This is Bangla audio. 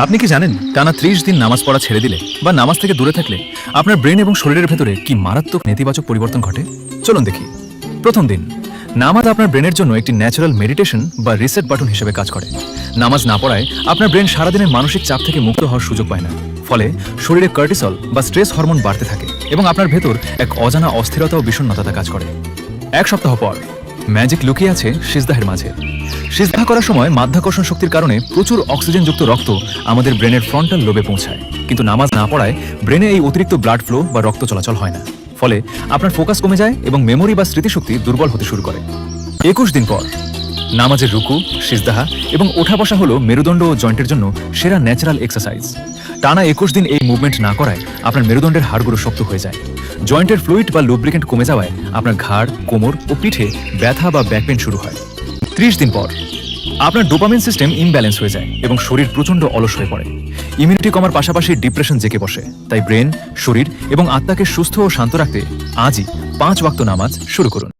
আপনি কি জানেন টানা 30 দিন নামাজ পড়া ছেড়ে দিলে বা নামাজ থেকে দূরে থাকলে আপনার ব্রেন এবং শরীরের ভেতরে কি মারাত্মক নেতিবাচক পরিবর্তন ঘটে? চলুন দেখি। প্রথম দিন, নামাজ আপনার ব্রেনের জন্য একটি ন্যাচারাল মেডিটেশন বা রিসেট বাটন হিসেবে কাজ করে। নামাজ না পড়ায় আপনার ব্রেন সারাদিনের মানসিক চাপ থেকে মুক্ত হওয়ার সুযোগ পায় না। ফলে শরীরে কর্টিসল বা স্ট্রেস হরমোন বাড়তে থাকে এবং আপনার ভেতর এক অজানা অস্থিরতা ও বিষণ্ণতা কাজ করে। এক সপ্তাহ পর ম্যাজিক লুকিয়ে আছে সিজদাহের মাঝে। সিজদা করার সময় মাধ্যাকর্ষণ শক্তির কারণে প্রচুর অক্সিজেনযুক্ত রক্ত আমাদের ব্রেনের ফ্রন্টাল লোবে পৌঁছায়, কিন্তু নামাজ না পড়ায় ব্রেনে এই অতিরিক্ত ব্লাড ফ্লো বা রক্ত চলাচল হয় না। ফলে আপনার ফোকাস কমে যায় এবং মেমোরি বা স্মৃতিশক্তি দুর্বল হতে শুরু করে। 21 দিন পর নামাজের রুকু, সিজদাহা এবং ওঠা বসা হলো মেরুদণ্ড ও জয়েন্টের জন্য সেরা ন্যাচারাল এক্সারসাইজ। টানা 21 দিন এই মুভমেন্ট না করায় আপনার মেরুদণ্ডের হাড়গুলো শক্ত হয়ে যায়। জয়েন্টের ফ্লুইড বা লুব্রিকেন্ট কমে যাওয়ায় আপনার ঘাড়, কোমর ও পিঠে ব্যথা বা ব্যাকপেন শুরু হয়। 30 দিন পর আপনার ডোপামিন সিস্টেম ইমব্যালেন্স হয়ে যায় এবং শরীর প্রচণ্ড অলস হয়ে পড়ে। ইমিউনিটি কমার পাশাপাশি ডিপ্রেশন জেঁকে বসে। তাই ব্রেন, শরীর এবং আত্মাকে সুস্থ ও শান্ত রাখতে আজই 5 ওয়াক্ত নামাজ শুরু করুন।